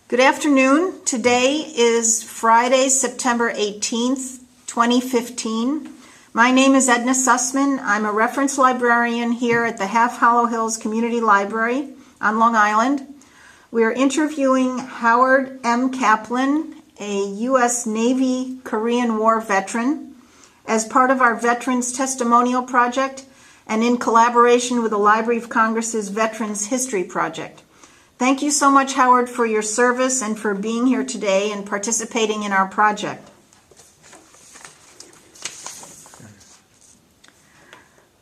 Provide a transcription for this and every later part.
Good afternoon. Today is Friday, September 18th, 2015. My name is Edna Sussman. I'm a reference librarian here at the Half Hollow Hills Community Library on Long Island. We are interviewing Howard M. Kaplan, a U.S. Navy Korean War veteran, as part of our Veterans Testimonial Project and in collaboration with the Library of Congress's Veterans History Project. Thank you so much, Howard, for your service and for being here today and participating in our project.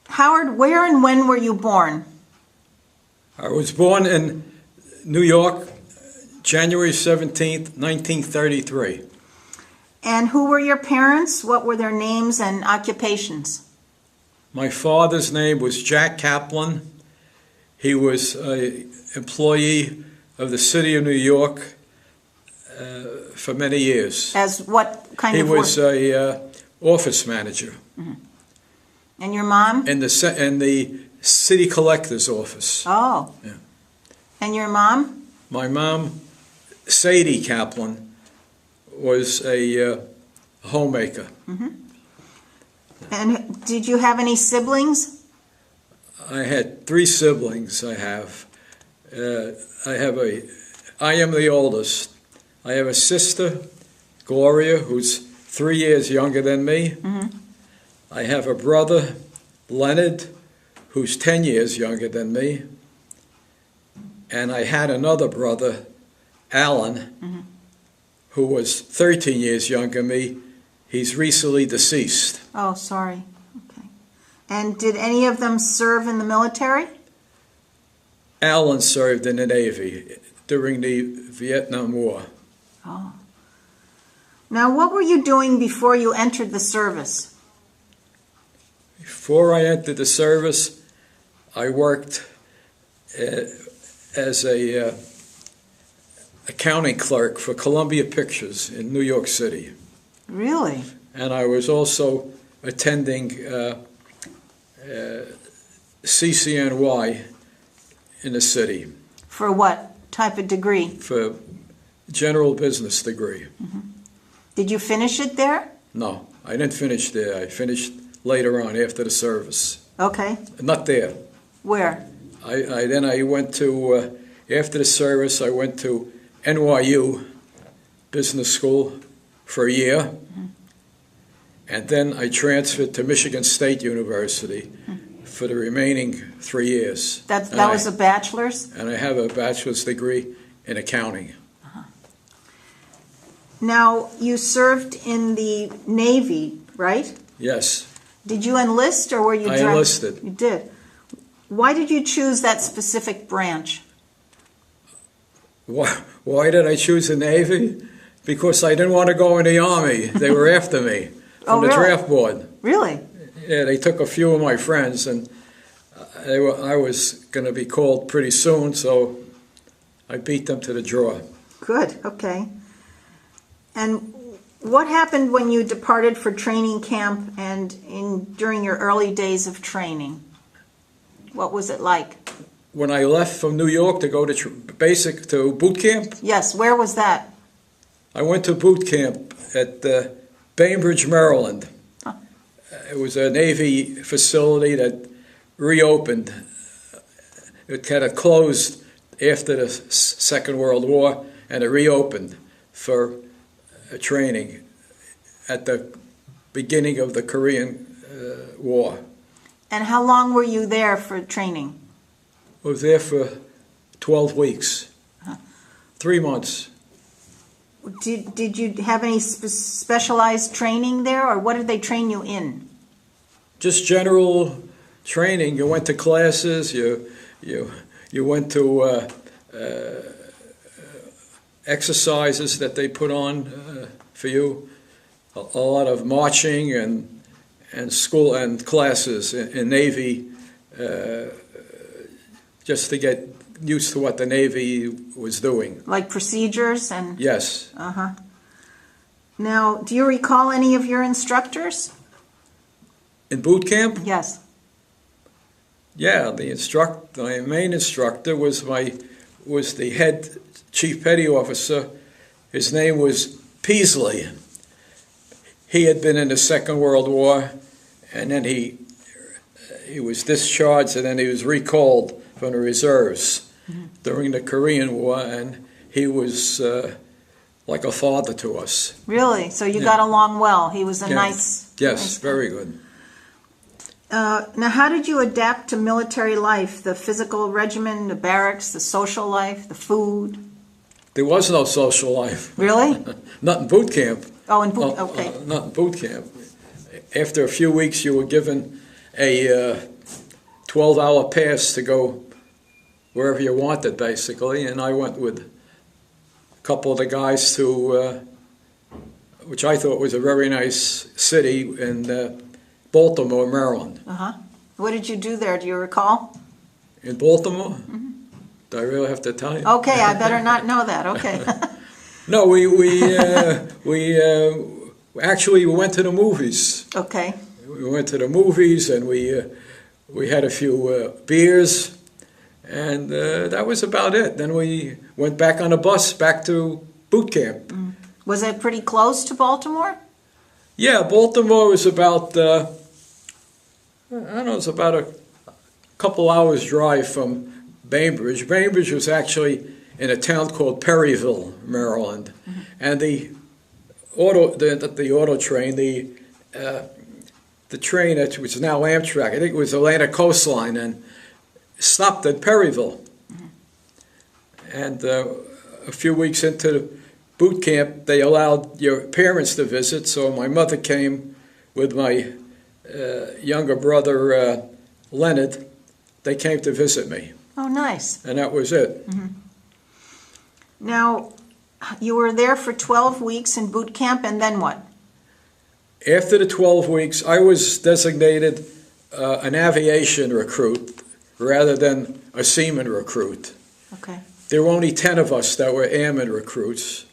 Howard, where and when were you born? I was born in New York, January 17th, 1933. And who were your parents? What were their names and occupations? My father's name was Jack Kaplan. He was an employee of the city of New York for many years. As what kind of work? He was an office manager. Mm-hmm. And your mom? In the city collector's office. Oh. Yeah. And your mom? My mom, Sadie Kaplan, was a homemaker. Mm-hmm. And did you have any siblings? I had 3 siblings. I am the oldest. I have a sister, Gloria, who's 3 years younger than me. Mm-hmm. I have a brother, Leonard, who's 10 years younger than me. And I had another brother, Alan, mm-hmm. who was 13 years younger than me. He's recently deceased. Oh, sorry. Okay. And did any of them serve in the military? Alan served in the Navy during the Vietnam War. Oh. Now, what were you doing before you entered the service? Before I entered the service, I worked as a accounting clerk for Columbia Pictures in New York City. Really? And I was also attending CCNY in the city. For what type of degree? For general business degree. Mm-hmm. Did you finish it there? No, I didn't finish there. I finished later on after the service. Okay. Not there. Where? I went to, after the service, I went to NYU Business School for a year. Mm-hmm. And then I transferred to Michigan State University for the remaining 3 years. That was a bachelor's? And I have a bachelor's degree in accounting. Uh-huh. Now, you served in the Navy, right? Yes. Did you enlist or were you I enlisted. You did. Why did you choose that specific branch? Why did I choose the Navy? Because I didn't want to go in the Army. They were after me from the draft board. Really? Yeah, they took a few of my friends, and I was going to be called pretty soon, so I beat them to the draw. Good, okay. And what happened when you departed for training camp and during your early days of training? What was it like? When I left from New York to go to boot camp? Yes, where was that? I went to boot camp at Bainbridge, Maryland. Huh. It was a Navy facility that reopened. It kind of closed after the Second World War, and it reopened for training at the beginning of the Korean War. And how long were you there for training? I was there for 12 weeks, 3 months. Did you have any specialized training there, or what did they train you in? Just general training. You went to classes. You went to exercises that they put on for you. A lot of marching and school and classes in Navy, just to get used to what the Navy was doing. Like procedures and... Yes. Uh-huh. Now, do you recall any of your instructors? In boot camp? Yes. Yeah, my main instructor was was the head chief petty officer. His name was Peasley. He had been in the Second World War, and then he was discharged, and then he was recalled from the reserves during the Korean War, and he was like a father to us. Really? So you got along well. He was a nice... Yes, very good. Now, how did you adapt to military life? The physical regimen, the barracks, the social life, the food? There was no social life. Really? Not in boot camp. Oh, in boot... Okay. Not in boot camp. After a few weeks, you were given a 12-hour pass to go wherever you wanted, basically, and I went with a couple of the guys to, which I thought was a very nice city in Baltimore, Maryland. Uh-huh. What did you do there? Do you recall? In Baltimore? Do I really have to tell you? Okay, I better not know that. Okay. No, we actually went to the movies. Okay. We went to the movies, and we had a few beers, and that was about it. Then we went back on a bus back to boot camp. Was it pretty close to Baltimore? Yeah, Baltimore was about I don't know, it's about a couple hours drive from Bainbridge. Bainbridge was actually in a town called Perryville, Maryland, and the auto train, the train which is now Amtrak, I think it was Atlantic Coastline, and stopped at Perryville. And a few weeks into boot camp, they allowed your parents to visit, so my mother came with my younger brother, Leonard. They came to visit me. Oh, nice. And that was it. Now, you were there for 12 weeks in boot camp, and then what? After the 12 weeks, I was designated an aviation recruit rather than a seaman recruit. Okay. There were only 10 of us that were airman recruits.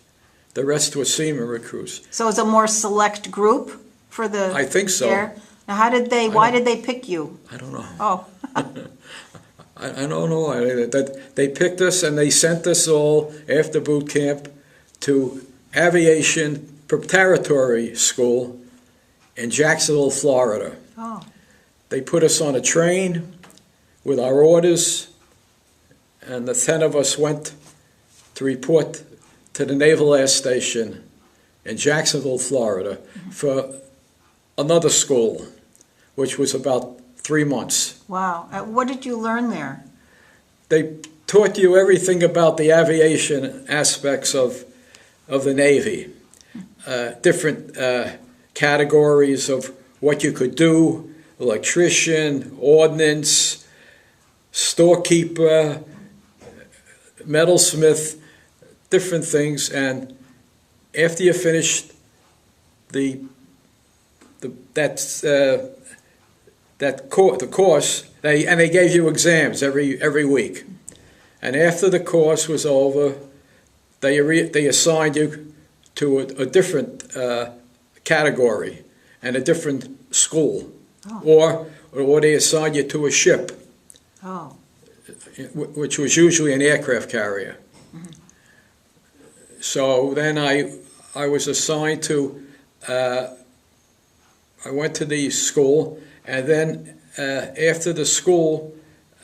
The rest were seaman recruits. So it's a more select group for the I think so. air? Now, why did they pick you? I don't know. Oh. I don't know why. They picked us, and they sent us all after boot camp to aviation preparatory school in Jacksonville, Florida. Oh. They put us on a train with our orders, and the 10 of us went to report to the Naval Air Station in Jacksonville, Florida, for another school, which was about 3 months. Wow. What did you learn there? They taught you everything about the aviation aspects of the Navy, different categories of what you could do, electrician, ordnance, storekeeper, metalsmith, different things. And after you finished the course, they gave you exams every week. And after the course was over, they assigned you to a different category and a different school, or they assigned you to a ship, which was usually an aircraft carrier. So then I was assigned to. I went to the school, and then after the school,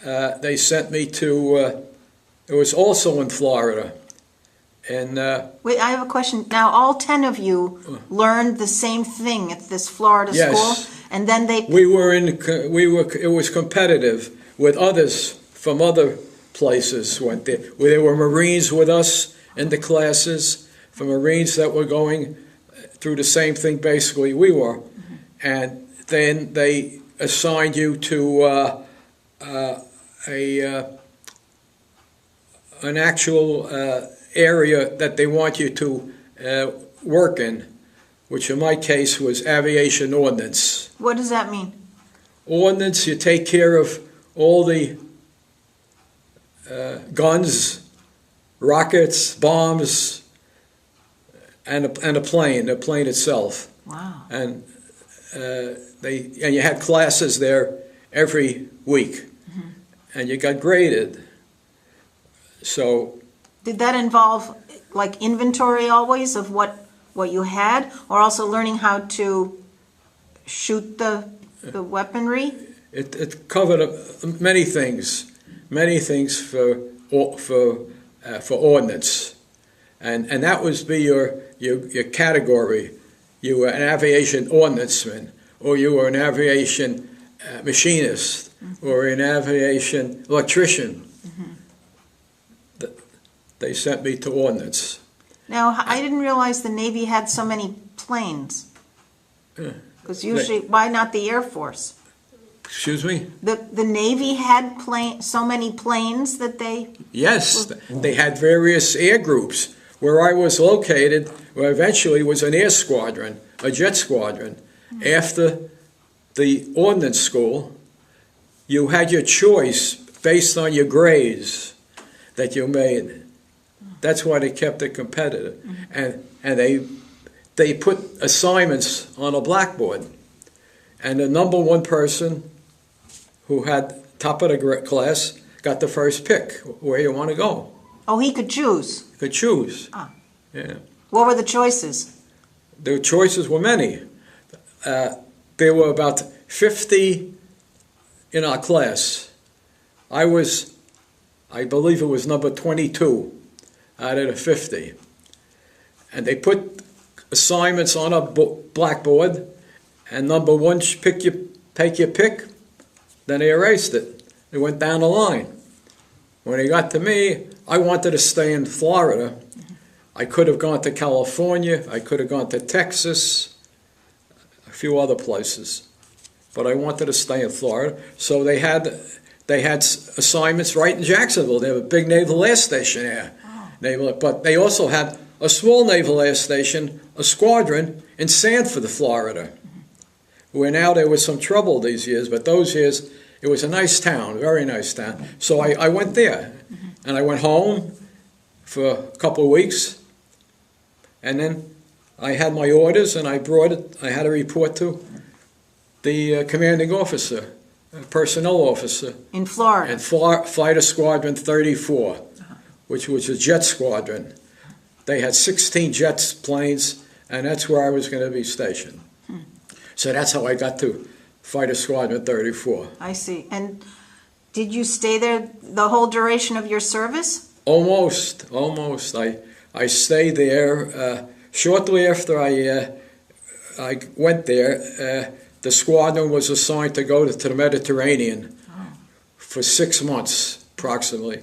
they sent me to. It was also in Florida. And wait, I have a question. Now, all 10 of you learned the same thing at this Florida school, and then they. It was competitive with others from other places went there. There were Marines with us in the classes, from Marines that were going through the same thing basically we were, and then they assigned you to an actual area that they want you to work in, which in my case was aviation ordnance. What does that mean? Ordnance, you take care of all the guns, rockets, bombs, and the plane itself. Wow. And you had classes there every week, and you got graded. So Did that involve like inventory always of what you had, or also learning how to shoot the weaponry? it covered many things for ordnance, and that was be your category. You were an aviation ordnanceman, or you were an aviation machinist, or an aviation electrician. They sent me to ordnance. Now, I didn't realize the Navy had so many planes. Because usually, why not the Air Force? Excuse me? The Navy had so many planes that they... Yes, they had various air groups. Where I was located, where eventually was an air squadron, a jet squadron. After the ordnance school, you had your choice based on your grades that you made. That's why they kept it competitive. And they put assignments on a blackboard. And the number one person who had top of the class got the first pick, where you want to go. Oh, he could choose. Could choose. Ah. Yeah. What were the choices? The choices were many. There were about 50 in our class. I believe it was number 22 out of the 50. And they put assignments on a blackboard, and number one, take your pick, then they erased it. They went down the line. When they got to me, I wanted to stay in Florida. I could have gone to California, I could have gone to Texas, a few other places. But I wanted to stay in Florida. So they had assignments right in Jacksonville. They have a big naval air station there. But they also had a small naval air station, a squadron in Sanford, Florida, where now there was some trouble these years, but those years it was a nice town, very nice town. So I went there, and I went home for a couple of weeks, and then I had my orders, and I had a report to the commanding officer, personnel officer. In Florida? In Fighter Squadron 34, which was a jet squadron. They had 16 jet planes, and that's where I was going to be stationed. So that's how I got to Fighter Squadron 34. I see. And did you stay there the whole duration of your service? Almost. I stayed there. Shortly after I went there, the squadron was assigned to go to the Mediterranean for 6 months, approximately,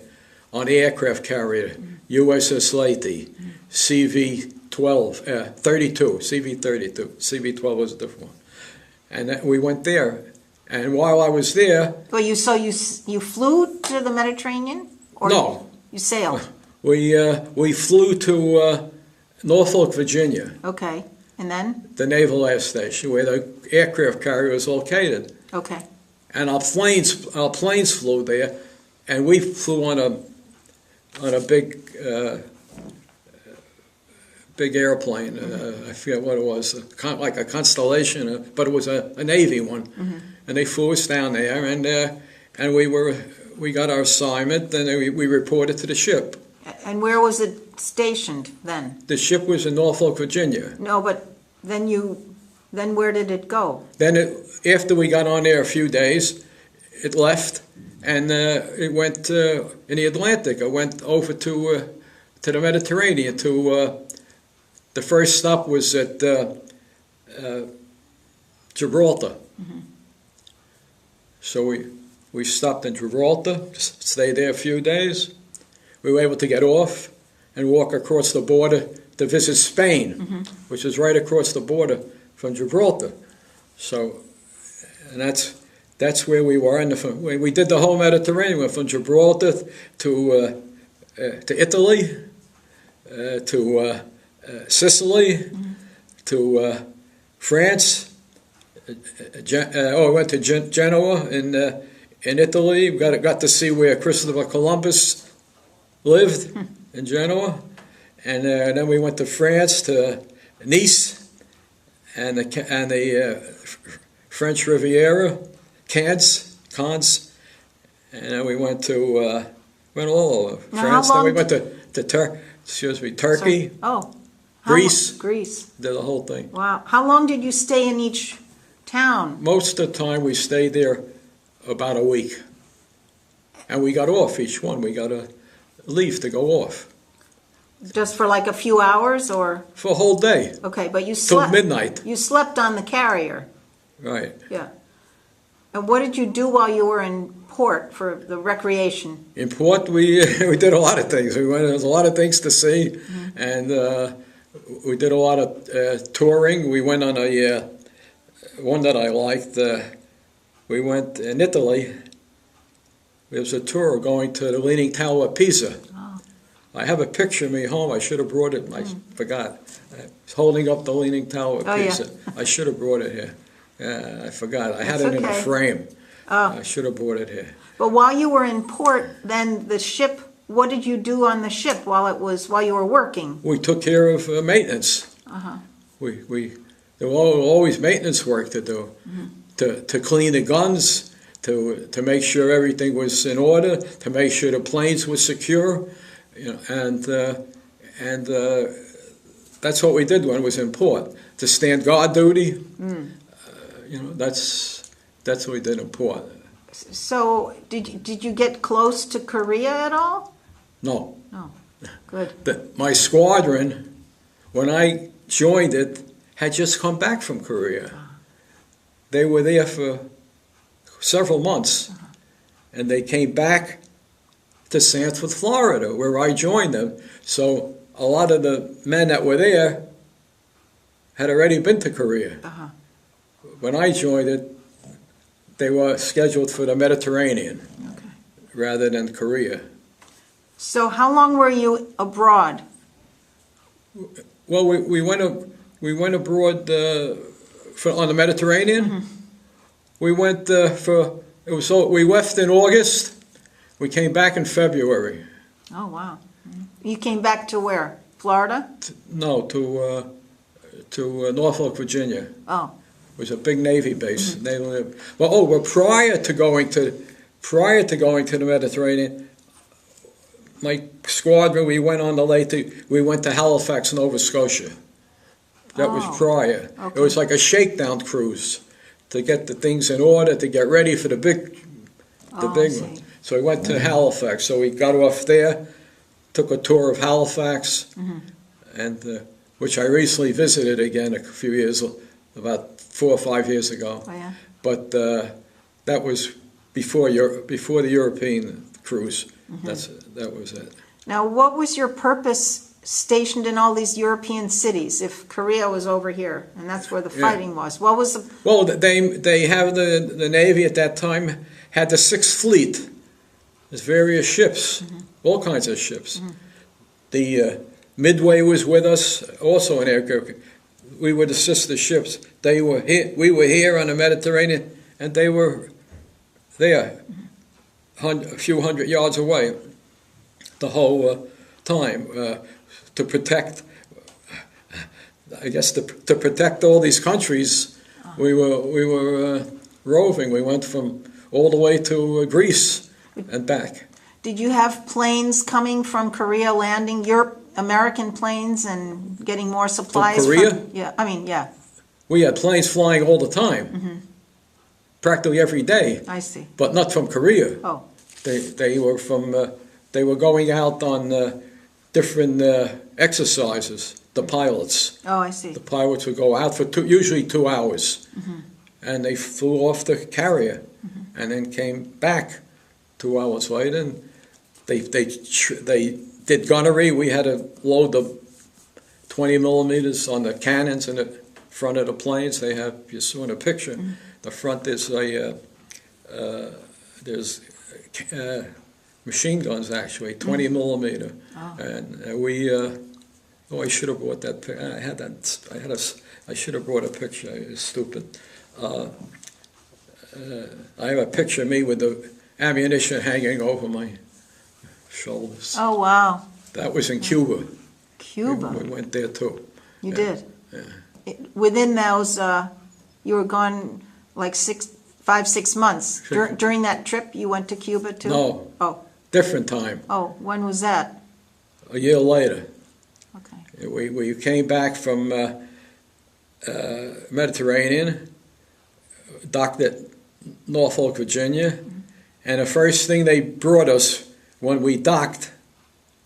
on the aircraft carrier, USS Leyte, CV-12, 32, CV-32. CV-12 was a different one. And we went there. And while I was there... Well, you flew to the Mediterranean? Or no. You sailed? We flew to Norfolk, Virginia. Okay. And then? The Naval Air Station, where the aircraft carrier was located. Okay. And our planes flew there, and we flew on a big airplane. I forget what it was, like a Constellation, but it was a Navy one. And they flew us down there, and we got our assignment, and we reported to the ship. And where was it stationed then? The ship was in Norfolk, Virginia. No, but then where did it go? Then after we got on there a few days, it left, and it went in the Atlantic. It went over to the Mediterranean. The first stop was at Gibraltar. So we stopped in Gibraltar, stayed there a few days. We were able to get off and walk across the border to visit Spain, which is right across the border from Gibraltar. So, and that's where we were. And we did the whole Mediterranean. We went from Gibraltar to Italy, to Sicily, to France. We went to Genoa in Italy. We got to see where Christopher Columbus lived in Genoa, and then we went to France, to Nice, and the French Riviera, Cannes, and then we went Went all over. Now, France, how then we long went to Turkey, Oh. Greece. Greece. did the whole thing. Wow. How long did you stay in each town? Most of the time we stayed there about a week. And we got off each one. We got a leave to go off. Just for like a few hours or? For a whole day. Okay, but you Till slept. midnight. You slept on the carrier. Right. Yeah. And what did you do while you were in port for the recreation? In port, we did a lot of things. There was a lot of things to see. Mm-hmm. And we did a lot of touring. We went on a one that I liked. We went in Italy. There was a tour going to the Leaning Tower of Pisa. Oh. I have a picture of me home. I should have brought it. I forgot. I was holding up the Leaning Tower of Oh, yeah. Pisa. I should have brought it here. I forgot. I had That's it in a okay. frame. Oh. I should have brought it here. But while you were in port, then the ship, what did you do on the ship while you were working? We took care of maintenance. Uh-huh. There was always maintenance work to do. To clean the guns, to make sure everything was in order, to make sure the planes were secure, and that's what we did when it was in port. To stand guard duty, that's what we did in port. So did you get close to Korea at all? No. No. Good. My squadron, when I joined it, had just come back from Korea. They were there for several months, and they came back to Sanford, Florida, where I joined them. So a lot of the men that were there had already been to Korea. Uh-huh. When I joined it, they were scheduled for the Mediterranean rather than Korea. So how long were you abroad? Well, we went abroad on the Mediterranean. We went we left in August. We came back in February. Oh, wow. You came back to where? Florida? No, to Norfolk, Virginia. Oh. It was a big Navy base. They lived. Well, prior to going to the Mediterranean, my squadron, we went on the lake. We went to Halifax, Nova Scotia. That was prior. Okay. It was like a shakedown cruise to get the things in order, to get ready for the big one. So we went to Halifax. So we got off there, took a tour of Halifax, and which I recently visited again a few years, about 4 or 5 years ago. Oh, yeah. But that was before the European cruise. That was it. Now, what was your purpose stationed in all these European cities if Korea was over here and that's where the fighting was? What was the... Well, they have the Navy at that time had the Sixth Fleet. There's various ships, all kinds of ships. The Midway was with us, also an aircraft. We were the sister ships. We were here on the Mediterranean, and they were there, a few hundred yards away, the whole time, to protect. I guess to protect all these countries, we were roving. We went from all the way to Greece and back. Did you have planes coming from Korea landing, American planes, and getting more supplies from Korea? Yeah. We had planes flying all the time, practically every day. I see. But not from Korea. Oh. They were from. They were going out on different exercises. The pilots. Oh, I see. The pilots would go out for usually 2 hours, and they flew off the carrier, and then came back 2 hours later. And they did gunnery. We had to load the 20 millimeters on the cannons in the front of the planes. They have, you saw in a picture, the front is there's machine guns actually, 20 millimeter, and I should have brought that. I should have brought a picture. It's stupid. I have a picture of me with the ammunition hanging over my shoulders. Oh, wow. That was in Cuba. Cuba. We went there too. You did. Within those, you were gone like 5-6 months. During that trip, you went to Cuba too? No. Oh. different time, Oh, when was that? a year later. Okay. We came back from Mediterranean, docked at Norfolk, Virginia, and the first thing they brought us when we docked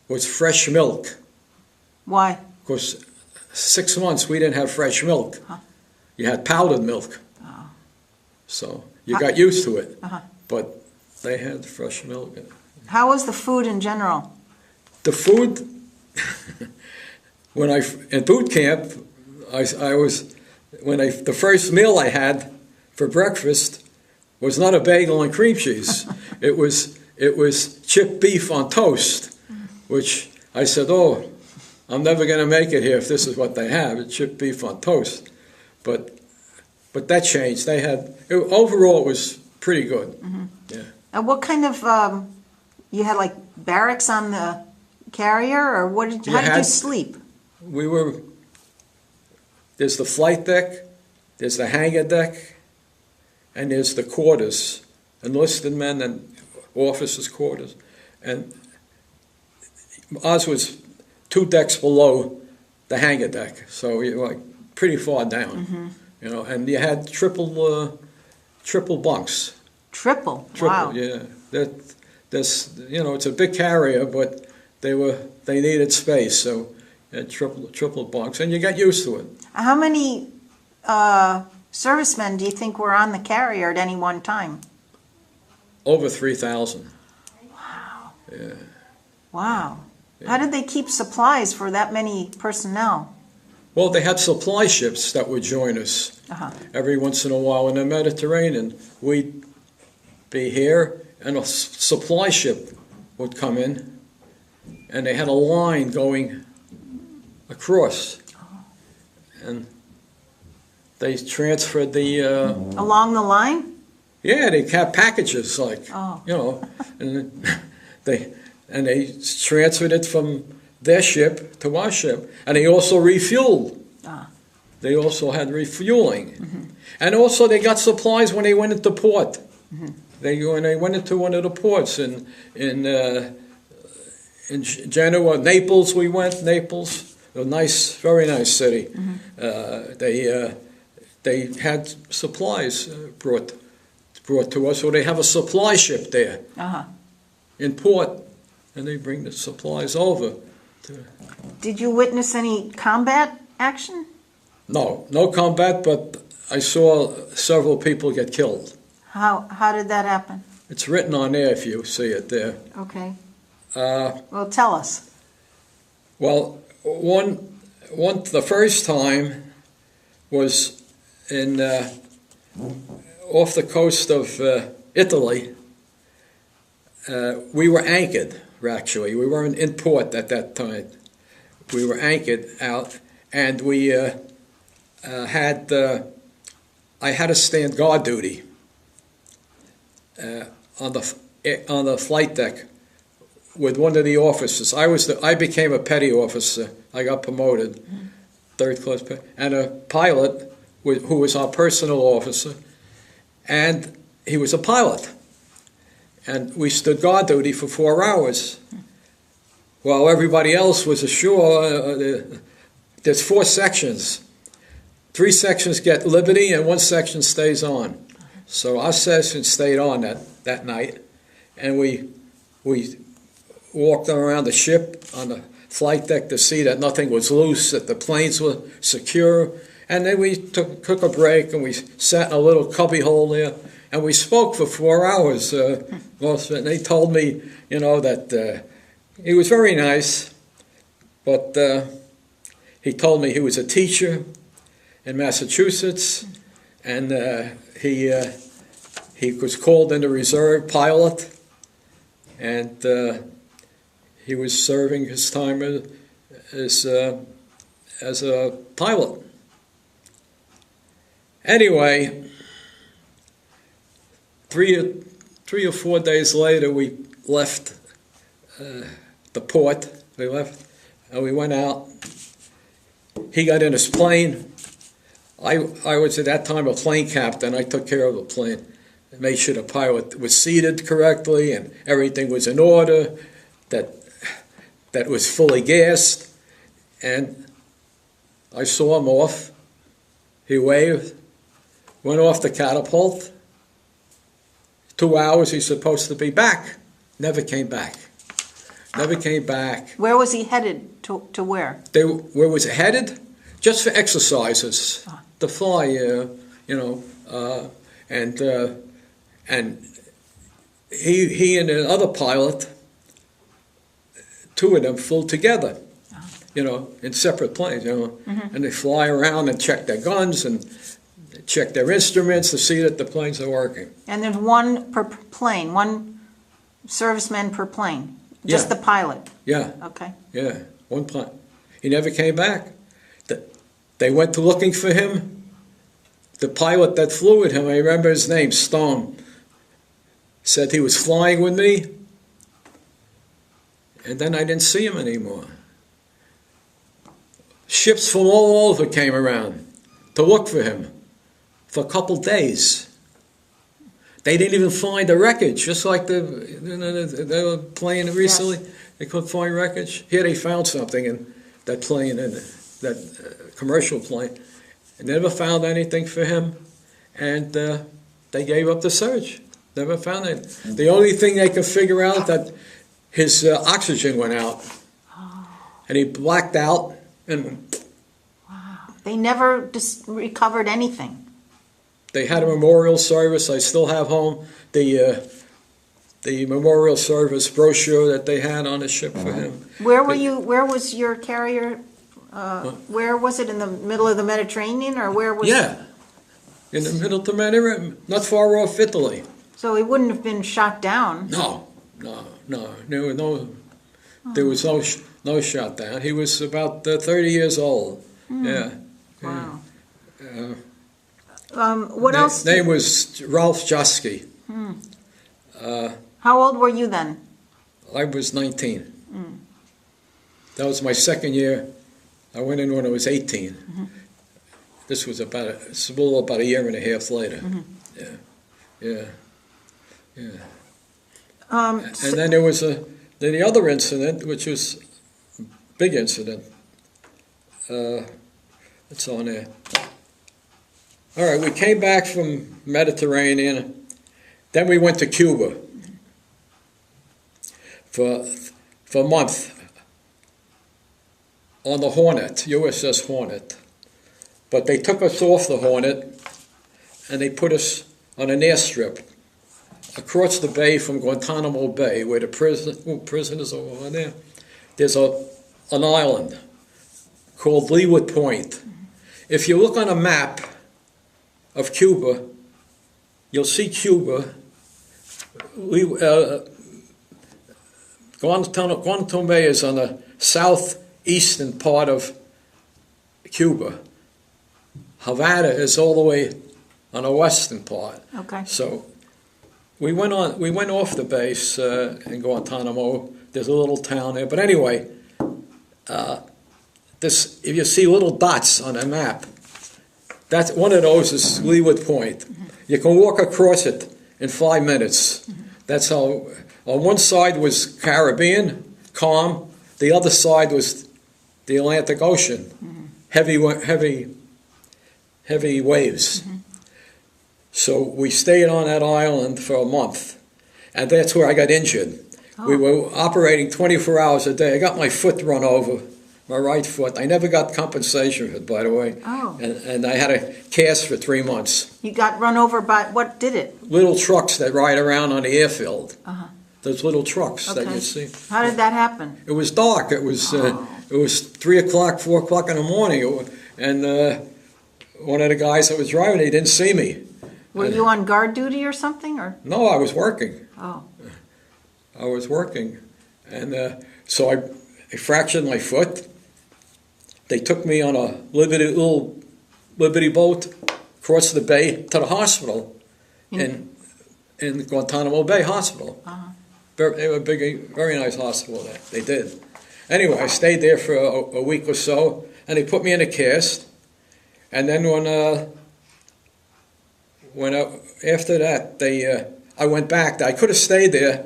was fresh milk. Why? Because 6 months we didn't have fresh milk. Huh. You had powdered milk. Oh. So you got used to it. Uh-huh. But they had fresh milk. How was the food in general? The food, in boot camp, the first meal I had for breakfast was not a bagel and cream cheese. It was chipped beef on toast, which I said, oh, I'm never going to make it here if this is what they have. It's chipped beef on toast. But that changed. Overall, it was pretty good. Mm-hmm. Yeah. And what kind of, you had like barracks on the carrier, or how did you sleep? There's the flight deck, there's the hangar deck, and there's the quarters, enlisted men and officers' quarters. And ours was 2 decks below the hangar deck, so you're like pretty far down, and you had triple bunks. Triple? Wow. Yeah. It's a big carrier, but they needed space, so you had triple bunks, and you got used to it. How many servicemen do you think were on the carrier at any one time? Over 3,000. Wow. Yeah. Wow. Yeah. How did they keep supplies for that many personnel? Well, they had supply ships that would join us every once in a while in the Mediterranean. We'd be here, and a supply ship would come in, and they had a line going across, and they transferred the... Along the line? Yeah, they had packages, Oh. and they transferred it from their ship to our ship, and they also refueled. They also had refueling, and also they got supplies when they went into port. When they went into one of the ports in Genoa, Naples, we went. Naples, a nice, very nice city. They had supplies brought to us, or they have a supply ship there in port, and they bring the supplies over. Did you witness any combat action? No combat, but I saw several people get killed. How did that happen? It's written on there if you see it there. Okay. Well, tell us. Well, the first time was off the coast of Italy. We were anchored, actually. We weren't in port at that time. We were anchored out, and I had to stand guard duty on the flight deck with one of the officers. I became a petty officer. I got promoted, 3rd class petty, and a pilot who was our personal officer, and he was a pilot. And we stood guard duty for 4 hours while everybody else was ashore. There's 4 sections. 3 sections get liberty and 1 section stays on. So our section stayed on that night, and we walked around the ship on the flight deck to see that nothing was loose, that the planes were secure. And then we took a break, and we sat in a little cubby hole there, and we spoke for 4 hours. And they told me, that he was very nice, but he told me he was a teacher in Massachusetts, and he was called in the reserve pilot, and he was serving his time as a pilot. Anyway, 3 or 4 days later, we left the port. We left, and we went out. He got in his plane. I was at that time a plane captain. I took care of the plane. made sure the pilot was seated correctly and everything was in order, that was fully gassed. And I saw him off. He waved, went off the catapult. 2 hours he's supposed to be back. Never came back. Never came back. Where was he headed to where? Where was it headed? Just for exercises, to fly, and he and another pilot, two of them flew together, in separate planes, and they fly around and check their guns and check their instruments to see that the planes are working. And there's one per plane, one serviceman per plane, just Yeah. the pilot? Yeah. Okay. Yeah, one plane. He never came back. They went to looking for him. The pilot that flew with him, I remember his name, Stone, said he was flying with me, and then I didn't see him anymore. Ships from all over came around to look for him for a couple days. They didn't even find the wreckage, just like they were playing recently. Yes. They couldn't find wreckage. Here they found something in that plane, that commercial plane. They never found anything for him, and they gave up the search. Never found it. The only thing they could figure out that his oxygen went out, and he blacked out. And wow, they never recovered anything. They had a memorial service. I still have home the memorial service brochure that they had on the ship for him. Where were you? Where was your carrier? Where was it, in the middle of the Mediterranean, or where was? Yeah, in the middle of the Mediterranean, not far off Italy. So he wouldn't have been shot down. No. There was no shot down. He was about 30 years old. Yeah. Wow. What else? His name was Ralph Josky. How old were you then? I was 19. That was my second year. I went in when I was 18. This was about a year and a half later. Yeah. And then there was the other incident, which was a big incident. It's on there. All right, we came back from Mediterranean. Then we went to Cuba for a month on the Hornet, USS Hornet. But they took us off the Hornet and they put us on an airstrip across the bay from Guantanamo Bay, where the prisoners are over there. There's an island called Leeward Point. If you look on a map of Cuba, you'll see Cuba. Guantanamo Bay is on the southeastern part of Cuba. Havana is all the way on the western part. Okay. So we went off the base in Guantanamo. There's a little town there, but anyway, if you see little dots on a map, that's one of those is Leeward Point. You can walk across it in 5 minutes. That's how. On one side was Caribbean, calm. The other side was the Atlantic Ocean, heavy waves. So we stayed on that island for a month, and that's where I got injured. Oh. We were operating 24 hours a day. I got my foot run over, my right foot. I never got compensation for it, by the way. Oh. And I had a cast for 3 months. You got run over by, what did it? Little trucks that ride around on the airfield. Those little trucks that you see. How did that happen? It was dark. It was 3 o'clock, 4 o'clock in the morning, and one of the guys that was driving, he didn't see me. Were you on guard duty or something, or? No, I was working. Oh. I was working, and so I fractured my foot. They took me on a little Liberty boat across the bay to the hospital in Guantanamo Bay Hospital. They were a big, very nice hospital. They did. Anyway, I stayed there for a week or so, and they put me in a cast. And then after that, I went back. I could have stayed there.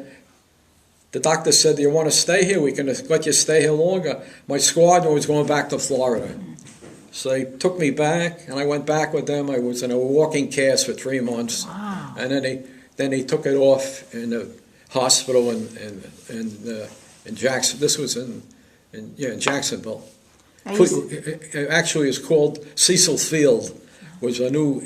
The doctor said, "Do you want to stay here? We can let you stay here longer." My squadron was going back to Florida. So they took me back, and I went back with them. I was in a walking cast for 3 months. Wow. And then they took it off in the hospital in Jackson. This was in Jacksonville. Actually, it's called Cecil Field. It was a new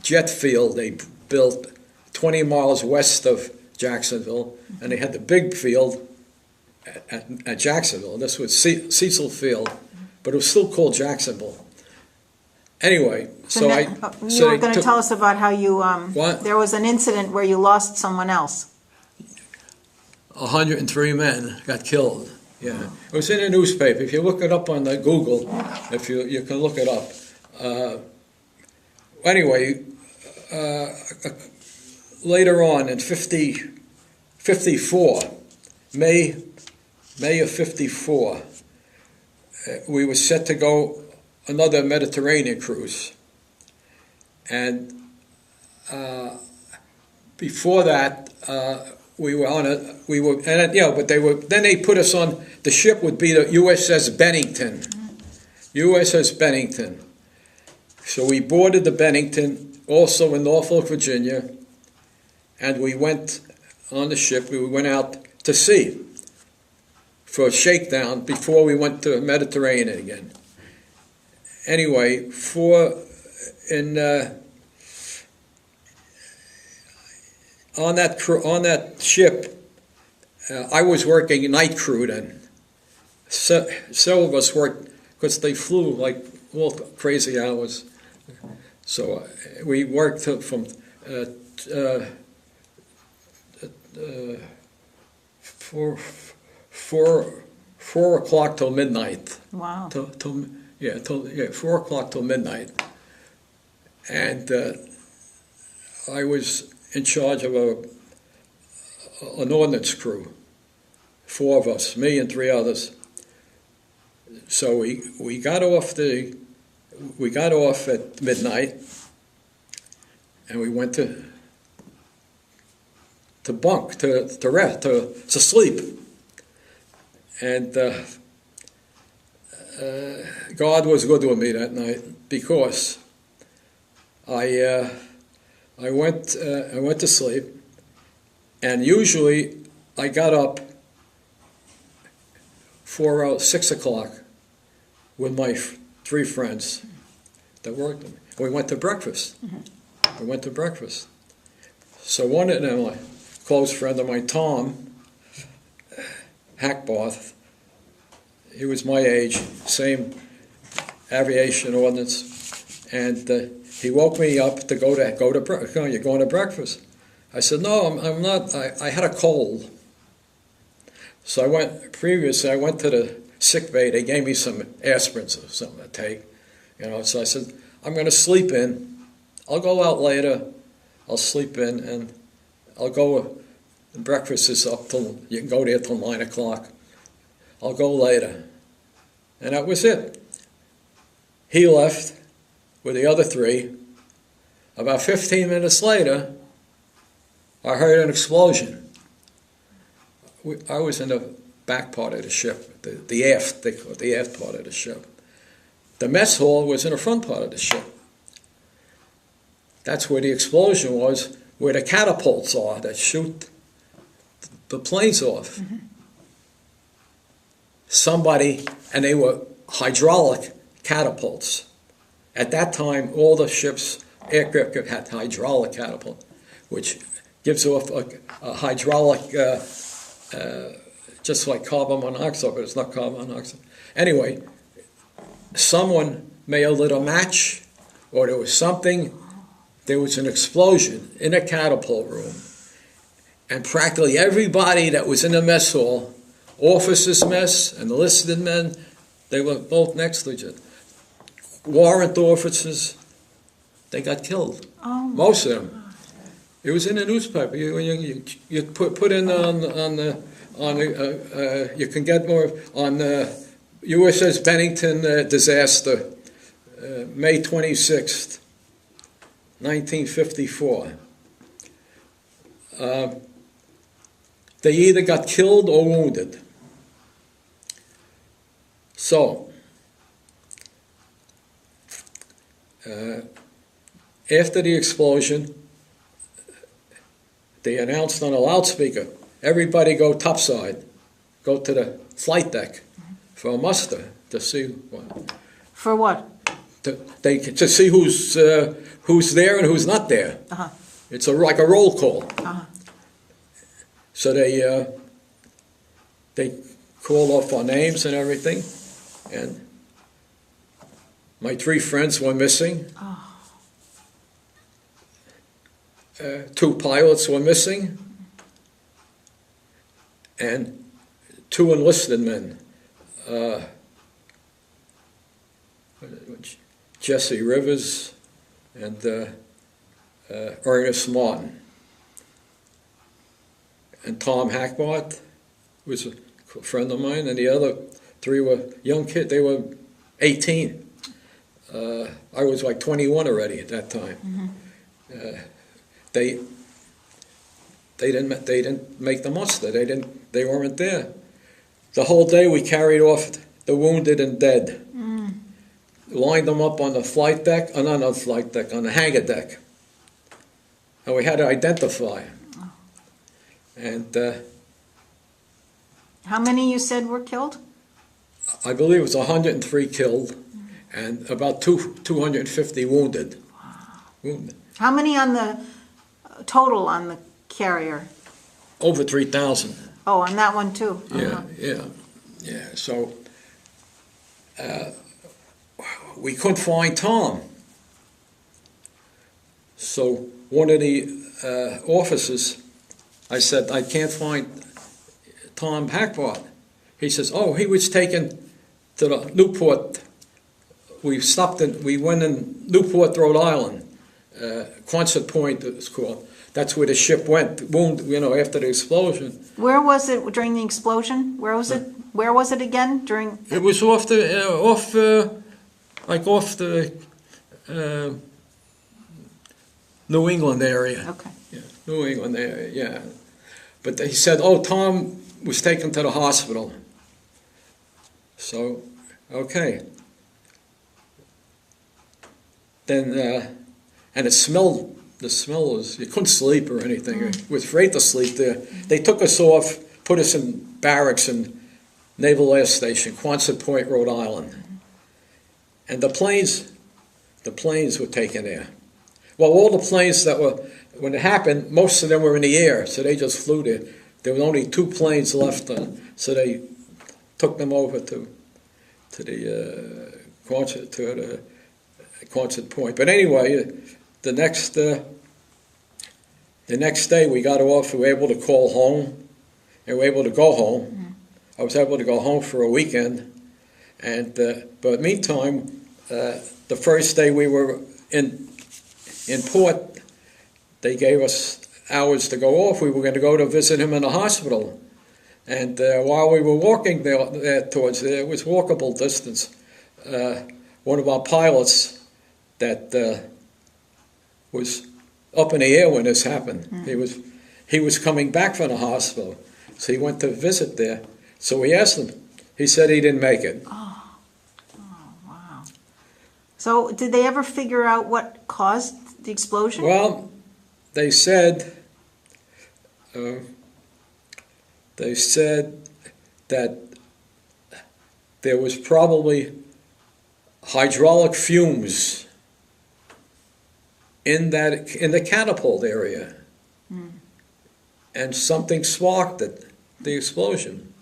jet field they built 20 miles west of Jacksonville, and they had the big field at Jacksonville. This was Cecil Field, but it was still called Jacksonville. Anyway, you were going to tell us about how you there was an incident where you lost someone else. 103 men got killed. Yeah, it was in a newspaper. If you look it up on the Google, if you can look it up. Anyway, later on in 54, May of 54, we were set to go another Mediterranean cruise, and before that then they put us on, the ship would be the USS Bennington. USS Bennington. So we boarded the Bennington, also in Norfolk, Virginia, and we went on the ship. We went out to sea for a shakedown before we went to the Mediterranean again. Anyway, on that ship, I was working night crew then. Several of us worked because they flew like all crazy hours. So we worked from 4 o'clock till midnight. Wow. 4 o'clock till midnight. And I was in charge of an ordnance crew, 4 of us, me and 3 others. So we got off at midnight, and we went to bunk, to rest, to sleep. And God was good with me that night, because I went to sleep, and usually I got up for 6 o'clock with my 3 friends that worked with me. We went to breakfast. We went to breakfast. So one of them, a close friend of mine, Tom Hackbarth, he was my age, same aviation ordnance, and he woke me up to go to breakfast. You're going to breakfast? I said, no, I'm not. I had a cold. So I went to the sick bay. They gave me some aspirins or something to take. So I said, I'm going to sleep in. I'll go out later. I'll sleep in, and I'll go. Breakfast is up till, you can go there till 9 o'clock. I'll go later. And that was it. He left with the other 3. About 15 minutes later, I heard an explosion. I was in the back part of the ship, the aft, they call it the aft part of the ship. The mess hall was in the front part of the ship. That's where the explosion was, where the catapults are that shoot the planes off. Somebody, and they were hydraulic catapults. At that time, all the ships, aircraft had hydraulic catapult, which gives off a hydraulic, just like carbon monoxide, but it's not carbon monoxide. Anyway, someone may have lit a match, or there was something. There was an explosion in a catapult room, and practically everybody that was in the mess hall, officers' mess and enlisted men, they were both next to each other. Warrant officers, they got killed. Oh, most of them. It was in the newspaper. You put in you can get more on the USS Bennington disaster, May 26th, 1954. They either got killed or wounded. So, after the explosion, they announced on a loudspeaker, everybody go topside, go to the flight deck for a muster to see what. For what? To see who's there and who's not there. Uh-huh. It's like a roll call. Uh-huh. So they called off our names and everything, and my 3 friends were missing. Oh. 2 pilots were missing, and 2 enlisted men. Jesse Rivers and Ernest Martin. And Tom Hackbart was a friend of mine, and the other 3 were young kids. They were 18. I was like 21 already at that time. Mm-hmm. They didn't make the muster. They weren't there. The whole day we carried off the wounded and dead. Lined them up on the flight deck, not on the flight deck, on the hangar deck. And we had to identify. And how many you said were killed? I believe it was 103 killed and about 250 wounded. Wow. How many on the total on the carrier? Over 3,000. Oh, on that one too? Uh-huh. Yeah. So we couldn't find Tom. So one of the officers, I said, I can't find Tom Hackbart. He says, oh, he was taken to the Newport. We went in Newport, Rhode Island. Quonset Point, it's called. That's where the ship went, after the explosion. Where was it during the explosion? Where was it? Where was it again during? It was off the New England area. Okay. Yeah, New England area, yeah. But he said, oh, Tom was taken to the hospital. So, okay. Then, and the smell was, you couldn't sleep or anything. It was afraid to sleep there. They took us off, put us in barracks in Naval Air Station, Quonset Point, Rhode Island. And the planes were taken there. Well, all the planes that were, when it happened, most of them were in the air, so they just flew there. There were only 2 planes left, so they took them over to the Quonset Point. But anyway, the next day we got off. We were able to call home, and we were able to go home. Mm-hmm. I was able to go home for a weekend, and but meantime, the first day we were in port, they gave us hours to go off. We were going to go to visit him in the hospital. And while we were walking there towards there, it was walkable distance. One of our pilots that was up in the air when this happened. Mm. He was coming back from the hospital, so he went to visit there. So we asked him. He said he didn't make it. Oh, wow. So did they ever figure out what caused the explosion? Well, they said that there was probably hydraulic fumes in the catapult area, and something sparked it, the explosion.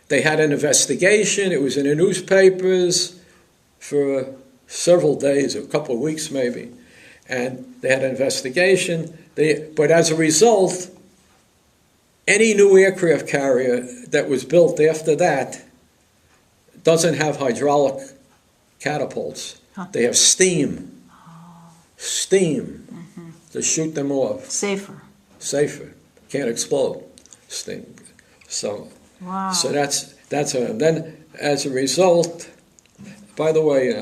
They had an investigation. It was in the newspapers for several days, a couple of weeks maybe, and they had an investigation. But as a result, any new aircraft carrier that was built after that doesn't have hydraulic catapults. Huh. They have steam. To shoot them off. Safer. Can't explode. Steam. So. Wow. So that's then as a result. By the way,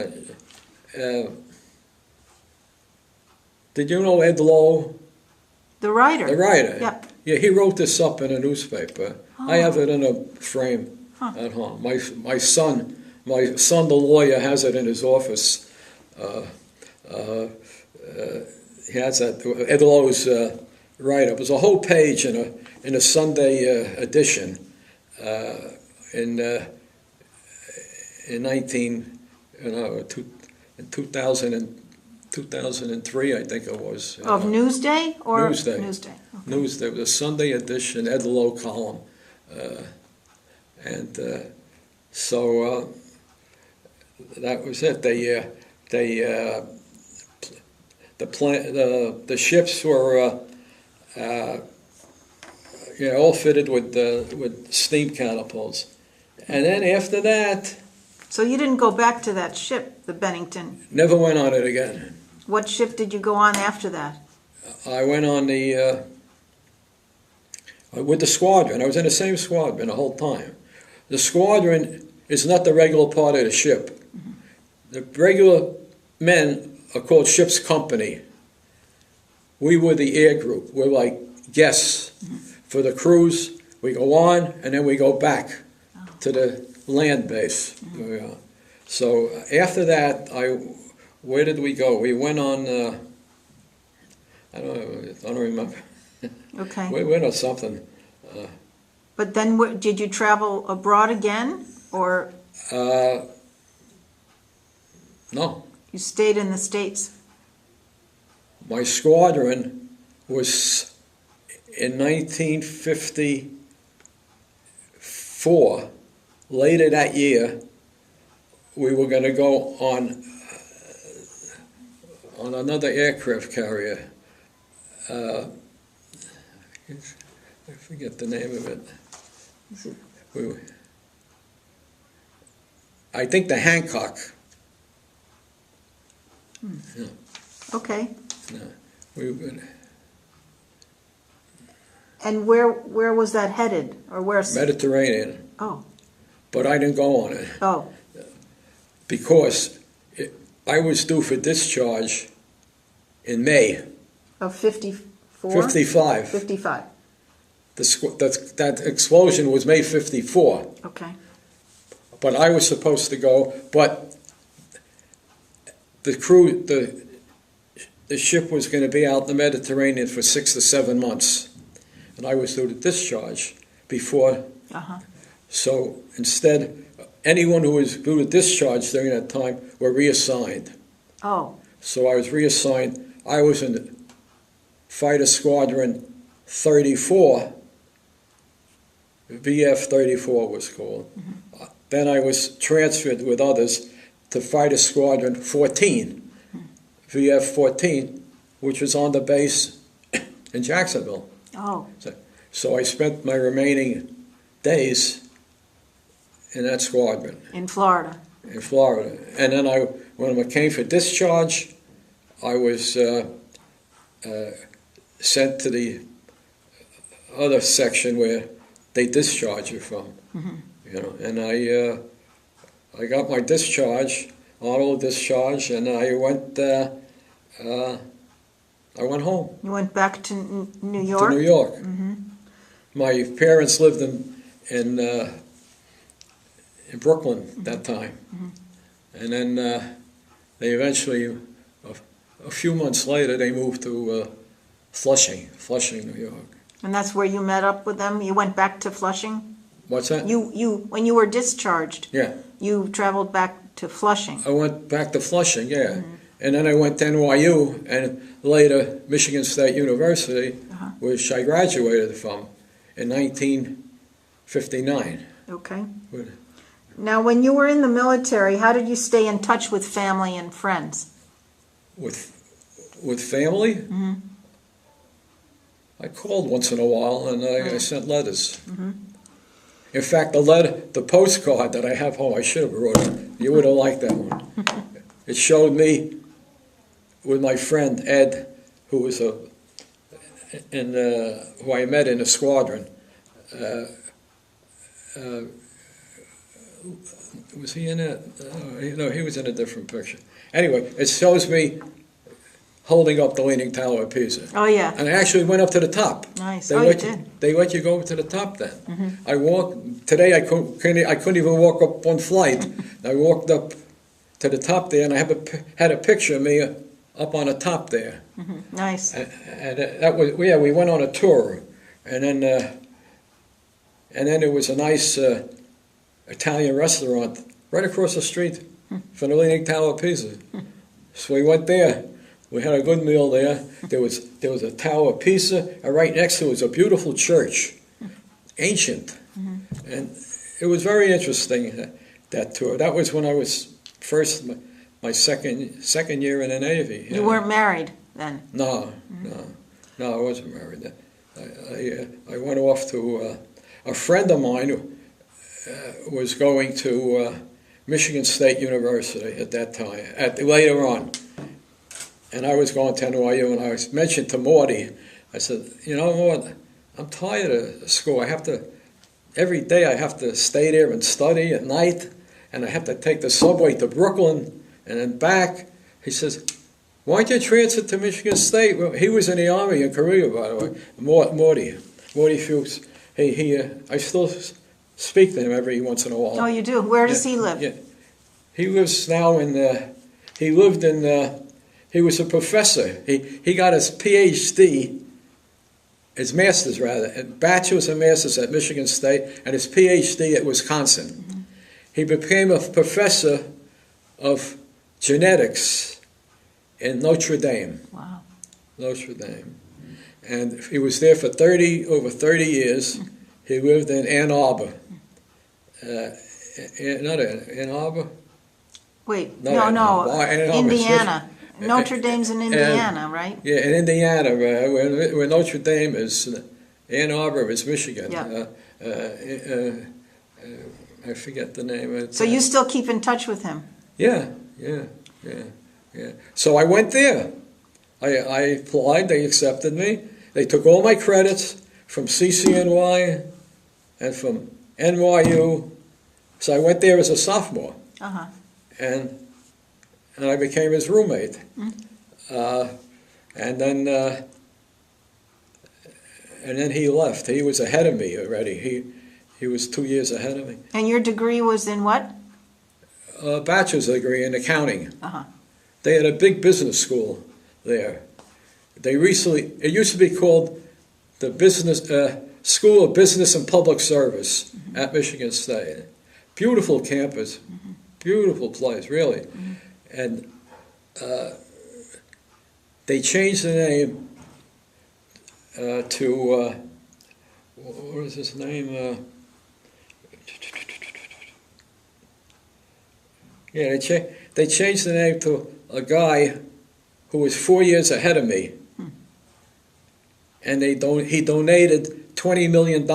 Did you know Ed Lowe, The writer. the writer? Yep. Yeah, he wrote this up in a newspaper. I have it in a frame Huh. at home. My son, the lawyer, has it in his office. He has that Ed Lowe's write up. It was a whole page in a Sunday edition in 2003, I think it was. Of Newsday or Newsday. Newsday. Okay. Newsday, the Sunday edition, Ed Lowe column, and so that was it. The ships were all fitted with steam catapults, and then after that, So you didn't go back to that ship, the Bennington. never went on it again. What ship did you go on after that? I went on with the squadron. I was in the same squadron the whole time. The squadron is not the regular part of the ship. The regular men are called ship's company. We were the air group. We're like guests for the cruise. We go on and then we go back to the land base. So after that, where did we go? We went on. I don't remember. Okay. We went on something. But then did you travel abroad again, or No, you stayed in the States? my squadron was in 1954. Later that year, we were going to go on another aircraft carrier. I forget the name of it. I think the Hancock. Okay. We were, And where was that headed, or where? Mediterranean, Oh, but I didn't go on it oh, because I was due for discharge in May of 54? 55. 55, That explosion was May 54, okay. but I was supposed to go, but the crew, the ship was going to be out in the Mediterranean for 6 to 7 months, and I was due to discharge before. Uh-huh. So instead, anyone who was due to discharge during that time were reassigned. Oh, So I was reassigned. I was in Fighter Squadron 34, VF-34 was called. Then I was transferred with others to Fighter Squadron 14, VF-14, which was on the base in Jacksonville. oh, So I spent my remaining days in that squadron in Florida. in Florida. And then when I came for discharge, I was sent to the other section where they discharge you from. And I got my discharge, auto discharge, and I went home You went back to New to York? New York. My parents lived in Brooklyn that time, and then they eventually, a few months later, they moved to Flushing, New York. And that's where you met up with them? You went back to Flushing? What's that? When you were discharged, Yeah, you traveled back to Flushing? I went back to Flushing, yeah. And then I went to NYU, and later Michigan State University, which I graduated from in 1959. Okay. Now, when you were in the military, how did you stay in touch with family and friends? With family? I called once in a while, and I sent letters. In fact, the postcard that I have home, I should have brought it. You would have liked that one. It showed me with my friend Ed, who was who I met in the squadron. Was he in it? No, he was in a different picture. Anyway, it shows me holding up the Leaning Tower of Pisa. Oh, yeah. And I actually went up to the top. Nice. They Oh, you let did. They let you go to the top then. I walked, today I couldn't even walk up one flight. I walked up to the top there, and I had a picture of me up on the top there. Nice. And that was, yeah, we went on a tour. And then there was a nice Italian restaurant right across the street from the Leaning Tower of Pisa. So we went there. We had a good meal there. There was a Tower of Pisa, and right next to it was a beautiful church, ancient. And it was very interesting, that tour. That was when I was first, my second year in the Navy. You weren't married then? No, I wasn't married. I went off to a friend of mine who was going to Michigan State University at that time, later on. And I was going to NYU, and I mentioned to Morty, I said, you know, Mort, I'm tired of school. Every day I have to stay there and study at night, and I have to take the subway to Brooklyn and then back. He says, why don't you transfer to Michigan State? Well, he was in the Army in Korea, by the way. Morty Fuchs. I still speak to him every once in a while. Oh, you do? Where does he live? Yeah. He lives now he was a professor. He got his PhD, his master's rather, bachelor's and master's at Michigan State, and his PhD at Wisconsin. He became a professor of genetics in Notre Dame. Wow. Notre Dame. And he was there for over 30 years. He lived in Ann Arbor. Not Ann Arbor? Wait, No, no, Ann Arbor. Indiana. Notre Dame's in Indiana, right? Yeah, in Indiana, where Notre Dame is. Ann Arbor is Michigan. Yeah. I forget the name. So you still keep in touch with him? Yeah. So I went there. I applied. They accepted me. They took all my credits from CCNY and from NYU. So I went there as a sophomore. Uh-huh. And I became his roommate. And then he left. He was ahead of me already. He was 2 years ahead of me. And your degree was in what? A bachelor's degree in accounting. Uh-huh. They had a big business school there. It used to be called the School of Business and Public Service at Michigan State. Beautiful campus, beautiful place, really. And they changed the name to, what is his name? They changed the name to a guy who was 4 years ahead of me. And he donated $20 million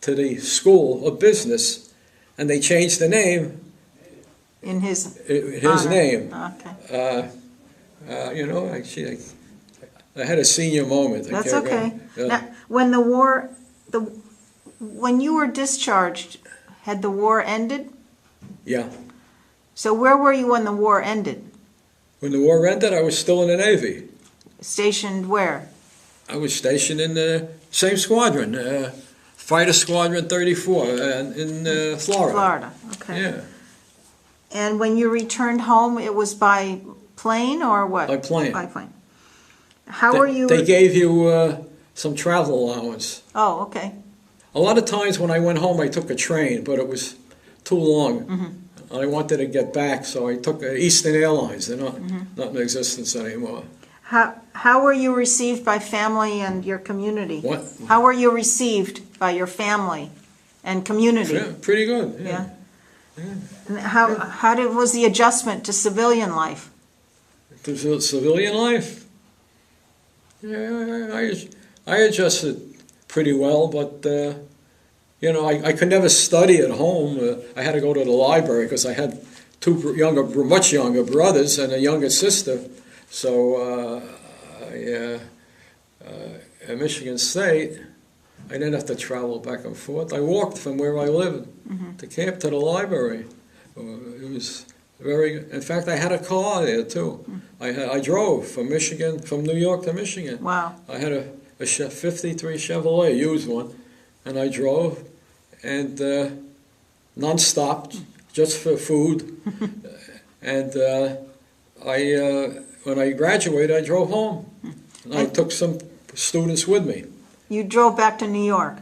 to the School of Business, and they changed the name. In his name. Okay. I had a senior moment. That's okay. Now, when when you were discharged, had the war ended? Yeah. So where were you when the war ended? When the war ended, I was still in the Navy. Stationed where? I was stationed in the same squadron, Fighter Squadron 34 in Florida. Florida, okay. Yeah. And when you returned home, it was by plane or what? By plane. By plane. How were you? They gave you some travel allowance. Oh, okay. A lot of times when I went home, I took a train, but it was too long. I wanted to get back, so I took Eastern Airlines. They're not in existence anymore. How were you received by family and your community? What? How were you received by your family and community? Yeah, pretty good. Yeah. And how was the adjustment to civilian life? To civilian life? Yeah, I adjusted pretty well, but I could never study at home. I had to go to the library because I had two much younger brothers and a younger sister. So at Michigan State, I didn't have to travel back and forth. I walked from where I lived to camp to the library. It was Very good. In fact, I had a car there too. I drove from Michigan, from New York to Michigan. Wow. I had a 53 Chevrolet, a used one, and I drove, and non-stop, just for food. And when I graduated, I drove home. And I took some students with me. You drove back to New York.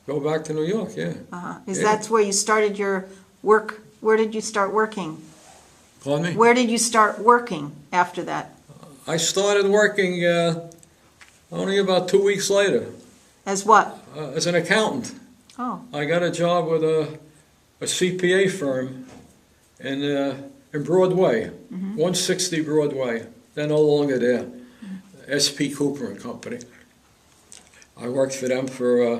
Go back to New York, yeah. Is Yeah. that's where you started your work? Where did you start working? Pardon me? Where did you start working after that? I started working only about 2 weeks later As what? as an accountant. Oh, I got a job with a CPA firm in Broadway, 160 Broadway. They're no longer there. S.P. Cooper and Company. I worked for them for a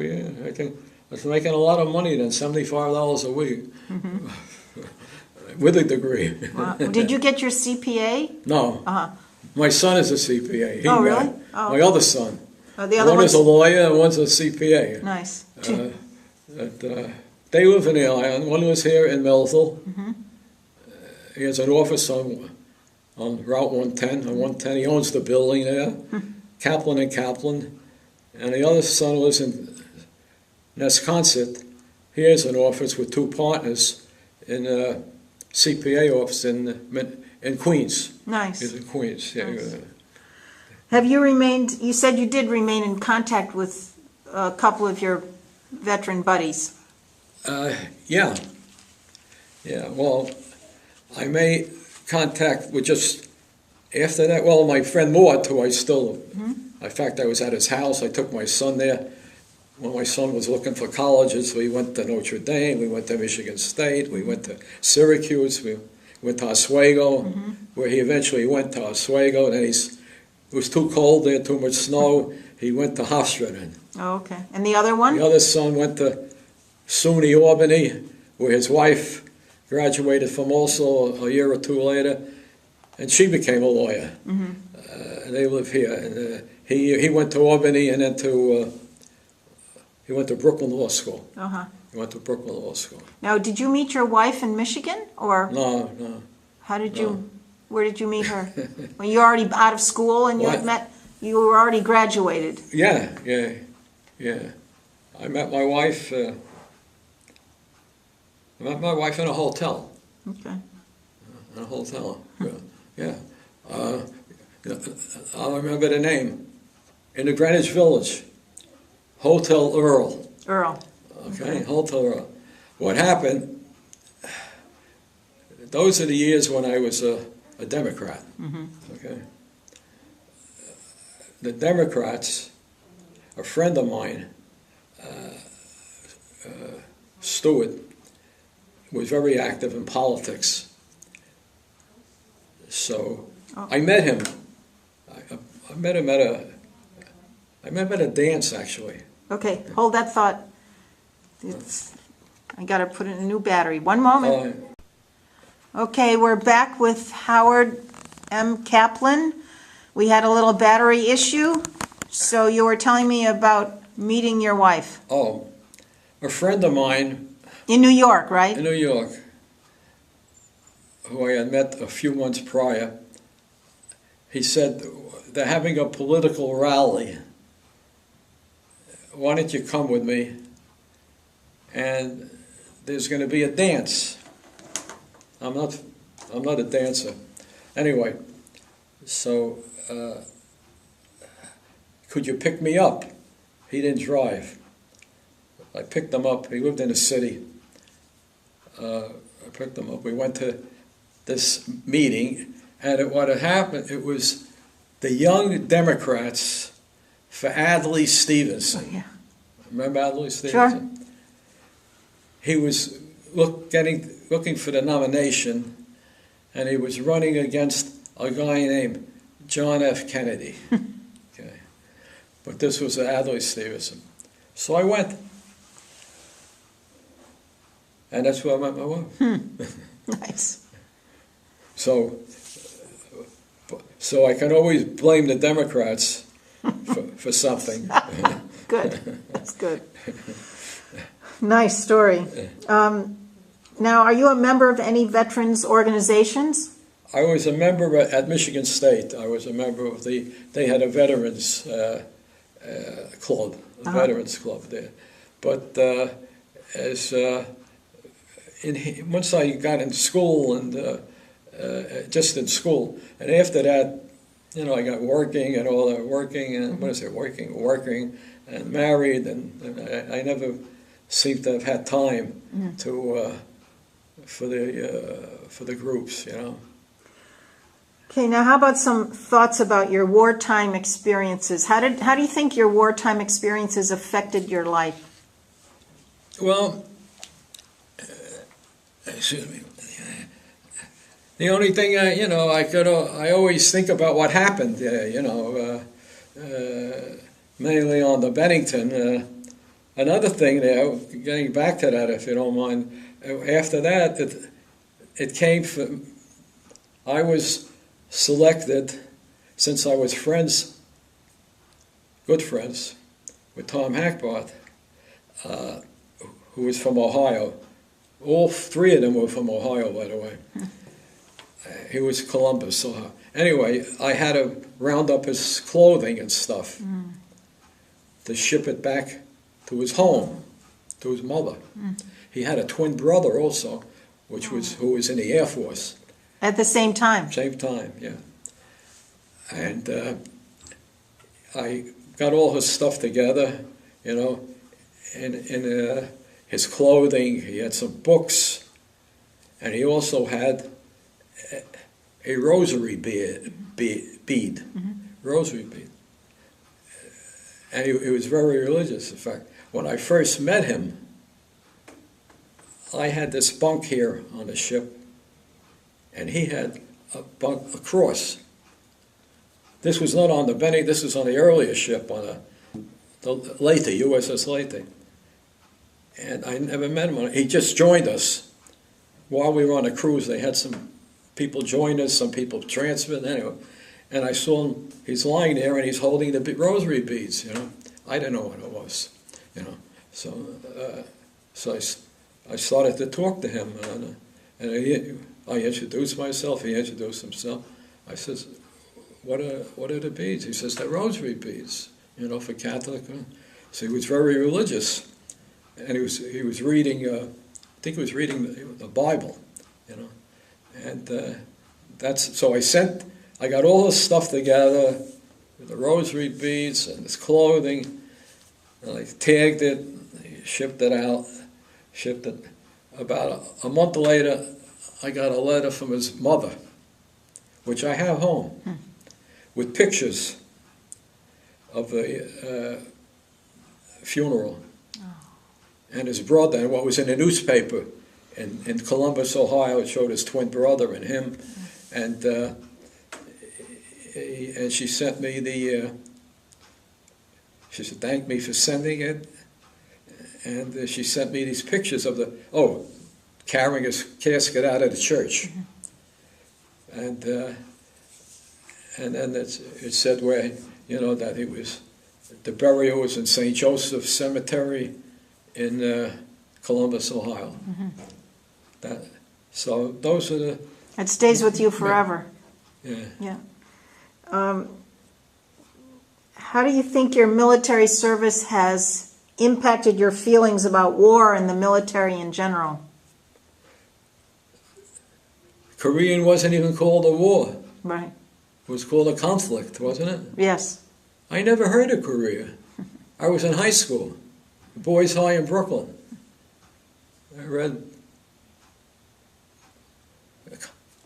year. I think I was making a lot of money then, $75 a week, with a degree. wow. Did you get your CPA? No, my son is a CPA. He Oh, got really? it. Oh. My other son. Oh, the other One is one's a lawyer and one's a CPA. nice. They live in the island. One was here in Melville. He has an office on Route 110. On 110, he owns the building there, Kaplan and Kaplan. And the other son lives in Nesconset. He has an office with two partners in a CPA office in Queens. Nice. He's in Queens. Yeah. Nice. Have you remained? You said you did remain in contact with a couple of your veteran buddies. Yeah. Well, I made contact with just after that. Well, my friend Mort, who I still, in fact, I was at his house. I took my son there when my son was looking for colleges. We went to Notre Dame. We went to Michigan State. We went to Syracuse. We went to Oswego, where he eventually went to Oswego. And then it was too cold there, too much snow. He went to Hofstra. Oh, okay. And the other one? The other son went to SUNY Albany, where his wife graduated from also a year or two later, and she became a lawyer. And they live here. And he went to Albany and then he went to Brooklyn Law School. He went to Brooklyn Law School. Now, did you meet your wife in Michigan, or No. how did you? Where did you meet her? When you were already out of school and you had What? met? You were already graduated. Yeah. I met my wife. In a hotel. Okay. In a hotel. Yeah. I'll remember the name. In the Greenwich Village, Hotel Earl. Earl. Okay, Hotel Earl. What happened? Those are the years when I was a Democrat. Okay. The Democrats, a friend of mine, Stewart, was very active in politics. So I met him. I met him at a dance, actually. Okay, hold that thought. I got to put in a new battery. One moment. Okay, we're back with Howard M. Kaplan. We had a little battery issue, so you were telling me about meeting your wife. Oh, a friend of mine In New York, right? in New York, who I had met a few months prior, he said, they're having a political rally. Why don't you come with me? And there's going to be a dance. I'm not a dancer. Anyway, so could you pick me up? He didn't drive. I picked him up. He lived in the city. I picked him up. We went to this meeting, and what had happened, it was the Young Democrats for Adlai Stevenson. Oh, yeah. Remember Adlai Stevenson? Sure. He was looking for the nomination, and he was running against a guy named John F. Kennedy. Okay. But this was Adlai Stevenson. So I went. And that's where I met my wife. Nice. So I can always blame the Democrats for something. Good. That's good. Nice story. Now, are you a member of any veterans organizations? I was a member at Michigan State. I was a member of they had a veterans club, a veterans club there. But once I got in school and just in school, and after that, I got working and all that, working and married, and I never seemed to have had time to for the groups, Okay, now how about some thoughts about your wartime experiences? How do you think your wartime experiences affected your life? Well, excuse me. The only thing I always think about what happened, mainly on the Bennington. Another thing there, getting back to that, if you don't mind. After that, it came from. I was selected, since I was good friends, with Tom Hackbart, who was from Ohio. All three of them were from Ohio, by the way. He was Columbus, Ohio. Anyway, I had to round up his clothing and stuff to ship it back to his home, to his mother. He had a twin brother also, who was in the Air Force. At the same time? Same time, yeah. And I got all his stuff together, in his clothing. He had some books, and he also had a rosary bead, rosary bead. And he was very religious. In fact, when I first met him, I had this bunk here on the ship, and he had a cross. This was not on the Benny, this was on the earlier ship, on the Leyte, USS Leyte. And I never met him. He just joined us while we were on a cruise. They had some people join us, some people transferred, anyway. And I saw him, he's lying there and he's holding the rosary beads, I didn't know what it was, So I started to talk to him, and I introduced myself, he introduced himself. I says, what are the beads? He says, they're rosary beads, for Catholic. So he was very religious, and he was reading, I think he was reading the Bible, and so I got all this stuff together, the rosary beads and his clothing, and I tagged it, shipped it out. About a month later, I got a letter from his mother, which I have home, with pictures of the funeral, and his brother, and what was in the newspaper in Columbus, Ohio. It showed his twin brother and him, and she sent me she said, thank me for sending it. And she sent me these pictures of carrying his casket out of the church. And then it said where, that he was, the burial was in St. Joseph Cemetery in Columbus, Ohio. So those are the... It stays with you forever. Yeah. How do you think your military service has impacted your feelings about war and the military in general? Korean wasn't even called a war. Right. It was called a conflict, wasn't it? Yes. I never heard of Korea. I was in high school, Boys High in Brooklyn. I read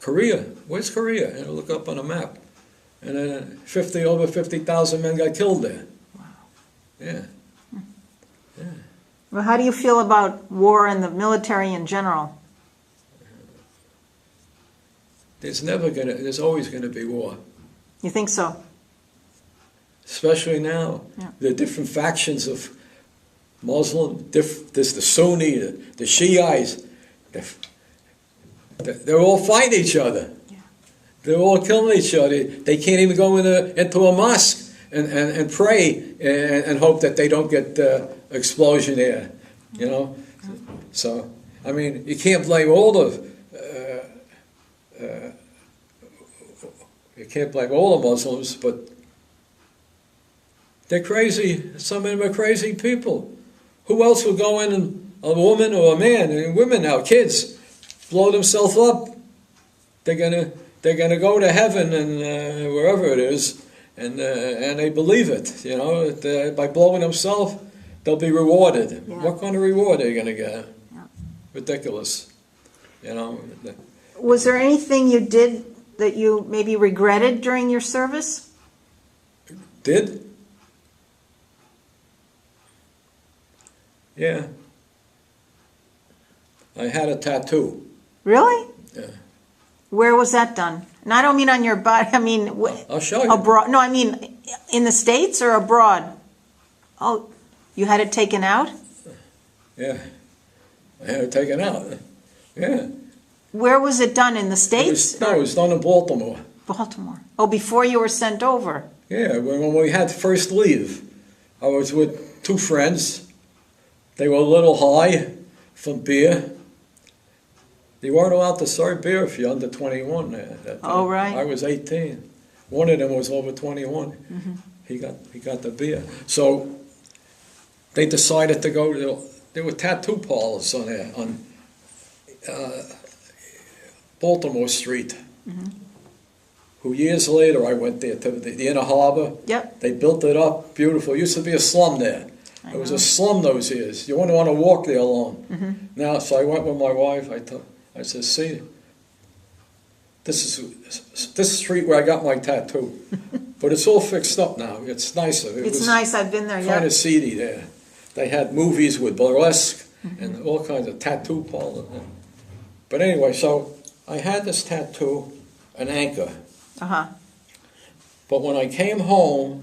Korea. Where's Korea? And I look up on a map. And then over 50,000 men got killed there. Wow. Yeah. Well, how do you feel about war and the military in general? There's always gonna be war. You think so? Especially now. Yeah. The different factions of Muslim, there's the Sunni, the Shiites, they're all fighting each other. Yeah. They're all killing each other. They can't even go into a mosque and pray and hope that they don't get explosion there, So I mean, you can't blame all the Muslims, but they're crazy. Some of them are crazy people. Who else will go in and a woman or a man, and women now, kids, blow themselves up? They're gonna go to heaven and wherever it is, and they believe it. You know, by blowing themselves, they'll be rewarded. Yeah. What kind of reward are you gonna get? Yeah. Ridiculous. You know. Was there anything you did that you maybe regretted during your service? Did? Yeah. I had a tattoo. Really? Yeah. Where was that done? And I don't mean on your body. I mean I'll show you. abroad. No, I mean in the States or abroad. Oh, you had it taken out? Yeah. I had it taken out. Yeah. Where was it done? In the States? It was done in Baltimore. Baltimore. Oh, before you were sent over. Yeah, when we had first leave, I was with two friends. They were a little high from beer. They weren't allowed to serve beer if you're under 21 there. Oh, right. I was 18. One of them was over 21. Mm-hmm. He got the beer. So they decided to go. There were tattoo parlors on there on Baltimore Street. Mm-hmm. Who years later I went there to the Inner Harbor. Yep. They built it up beautiful. It used to be a slum there. It was a slum those years. You wouldn't want to walk there alone. Mm-hmm. Now, so I went with my wife. I said, see, this is street where I got my tattoo. But it's all fixed up now. It's nicer. It's nice. I've been there. Kind Yeah. of seedy there. They had movies with burlesque and all kinds of tattoo parlors. But anyway, so I had this tattoo, an anchor. Uh-huh. But when I came home,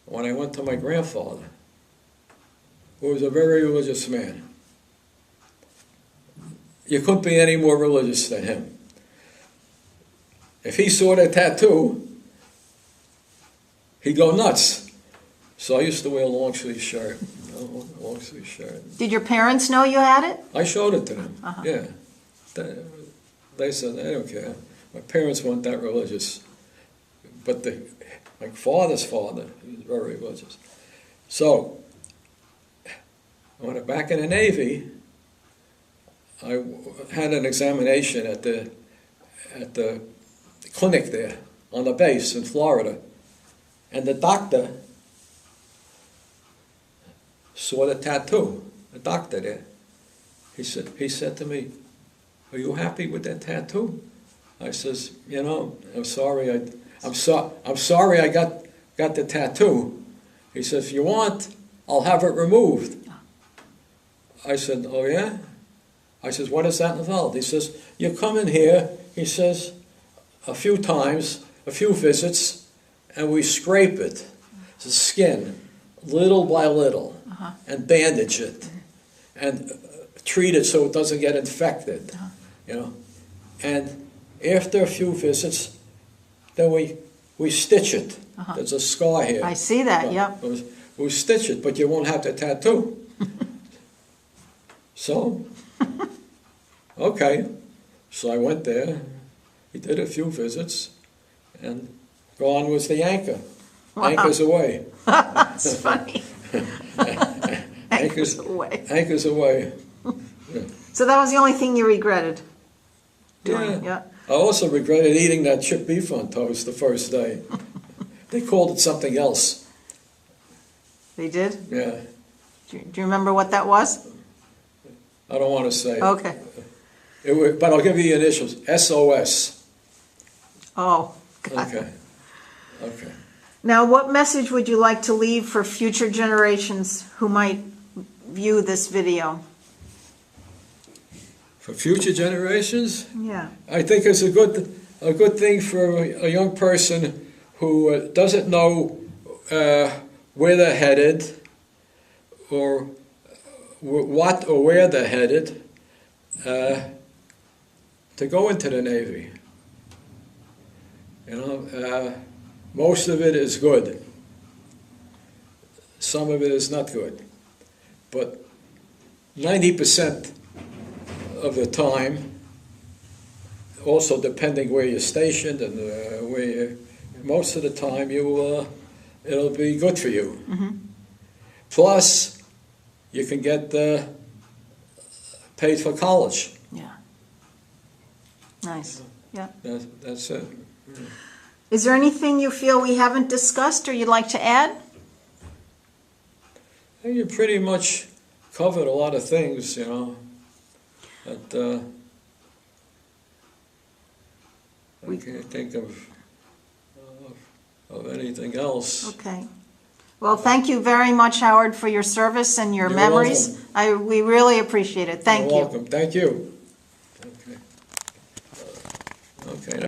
when I went to my grandfather, who was a very religious man, you couldn't be any more religious than him. If he saw that tattoo, he'd go nuts. So I used to wear a long sleeve shirt. Long sleeve shirt. Did your parents know you had it? I showed it to them. Uh-huh. Yeah. They said, they don't care. My parents weren't that religious. But my father's father, he was very religious. So, when I back in the Navy, I had an examination at the clinic there on the base in Florida. And the doctor saw the tattoo, the doctor there. He said to me, "Are you happy with that tattoo?" I says, "You know, I'm sorry I got the tattoo." He says, "If you want, I'll have it removed." I said, "Oh yeah?" I says, "What does that involve?" He says, "You come in here," he says, "a few times, a few visits, and we scrape it, the skin, little by little, and bandage it, and treat it so it doesn't get infected, you know. And after a few visits, then we stitch it. There's a scar here. I see that, yep. We stitch it, but you won't have the tattoo." So, okay. So I went there. He did a few visits, and gone was the anchor. Wow. Anchors away. That's funny. Anchors away. Anchors away. So that was the only thing you regretted Yeah. doing? Yeah. I also regretted eating that chipped beef on toast the first day. They called it something else. They did? Yeah. Do you remember what that was? I don't want to say. Okay. But I'll give you the initials. SOS. Oh, God. Okay. Okay. Now, what message would you like to leave for future generations who might view this video? For future generations, Yeah. I think it's a good thing for a young person who doesn't know where they're headed, or what or where they're headed, to go into the Navy. You know, most of it is good. Some of it is not good. But 90% of the time, also depending where you're stationed and most of the time it'll be good for you. Plus, you can get paid for college. Yeah. Nice. Yeah. That's it. Is there anything you feel we haven't discussed or you'd like to add? You pretty much covered a lot of things, that I can't think of anything else. Okay. Well, thank you very much, Howard, for your service and your You're memories. welcome. We really appreciate it. Thank You're you. welcome. Thank you.